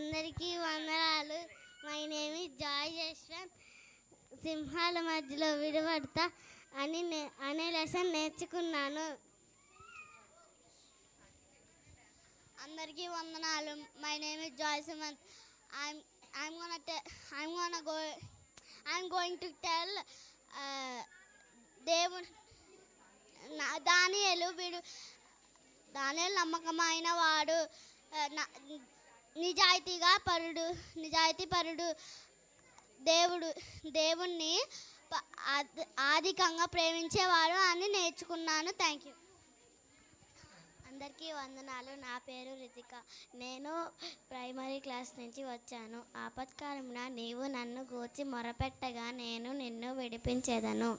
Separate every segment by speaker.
Speaker 1: అందరికీ వందనాలు. My name is Joy Jaswanth. సింహాల మధ్యలో విడబడతా అనే లెసన్ నేర్చుకున్నాను. అందరికీ వందనాలు. My name is Joy Sumanth. I'm going to tell దేవుడు దానియేలు నమ్మకమైన వాడు, నిజాయితీ పరుడు, దేవుణ్ణి అధికంగా ప్రేమించేవాడు అని నేర్చుకున్నాను. Thank you. అందరికీ వందనాలు. నా పేరు రితిక. నేను ప్రైమరీ క్లాస్ నుంచి వచ్చాను. ఆపత్కాలమున నీవు నన్ను గూర్చి మొరపెట్టగా నేను నిన్ను విడిపించేదను.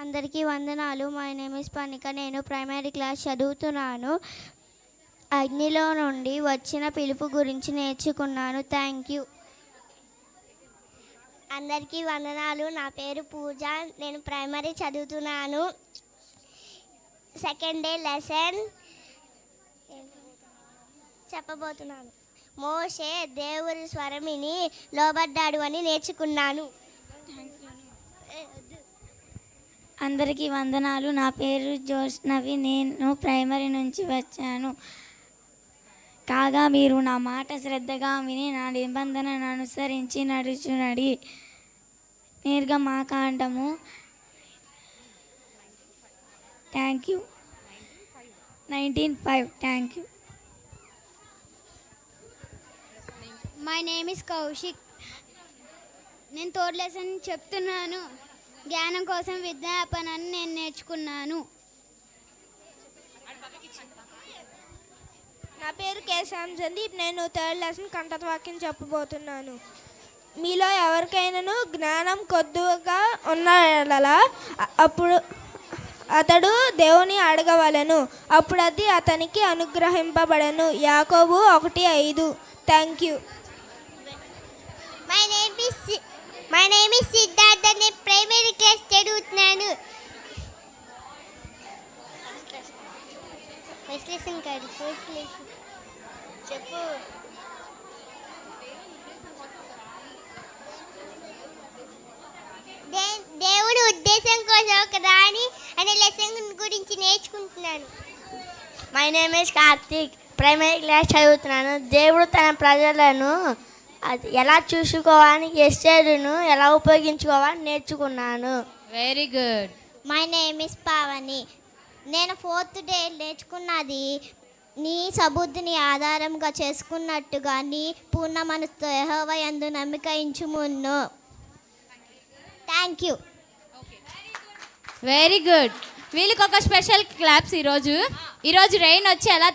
Speaker 1: అందరికీ వందనాలు. My name is Panika. నేను ప్రైమరీ క్లాస్ చదువుతున్నాను. అగ్నిలో నుండి వచ్చిన పిలుపు గురించి నేర్చుకున్నాను. Thank you. అందరికీ వందనాలు. నా పేరు పూజ. నేను ప్రైమరీ చదువుతున్నాను. సెకండ్ డే లెసన్ చెప్పబోతున్నాను. మోషే దేవుని స్వరమిని లోబడ్డాడు అని నేర్చుకున్నాను.
Speaker 2: అందరికీ వందనాలు. నా పేరు జోష్నవి. నేను ప్రైమరీ నుంచి వచ్చాను. కాగా మీరు నా మాట శ్రద్ధగా విని నా నిబంధనను అనుసరించి నడుచునడి. నిర్గమాకాండము. Thank you. 19:5. Thank you.
Speaker 1: My name is Kaushik. నేను థర్డ్ లెసన్ చెప్తున్నాను. జ్ఞానం కోసం విజ్ఞాపనని నేను నేర్చుకున్నాను.
Speaker 3: నా పేరు కేశాం సందీప్. నేను థర్డ్ లెసన్ కంఠత్వాక్యం చెప్పబోతున్నాను. మీలో ఎవరికైనాను జ్ఞానం కొద్దిగా ఉన్న అప్పుడు అతడు దేవుని అడగవలెను, అప్పుడు అది అతనికి అనుగ్రహింపబడను. యాకోబు 1:5. Thank you.
Speaker 1: My name is Siddhartha. నేను ప్రైమరీ క్లాస్ చదువుతున్నాను. చెప్పు. దేవుడి ఉద్దేశం కోసం ఒక రాణి అనే లెసన్ గురించి నేర్చుకుంటున్నాను.
Speaker 4: My name is Karthik. Primary class చదువుతున్నాను. దేవుడు తన ప్రజలను ఎలా చూసుకోవాలని, ఎస్టేడును ఎలా ఉపయోగించుకోవాలని నేర్చుకున్నాను.
Speaker 5: Very good.
Speaker 1: My name is Pavani. నేను ఫోర్త్ డే నేర్చుకున్నది, నీ సబుద్ధిని ఆధారంగా చేసుకున్నట్టుగా నీ పూర్ణ మనసుతో యెహోవా యందు నమ్మిక ఉంచుము. Thank you.
Speaker 5: Very good. వీళ్ళకి ఒక స్పెషల్ క్లాప్స్. ఈరోజు రెయిన్ వచ్చి ఎలా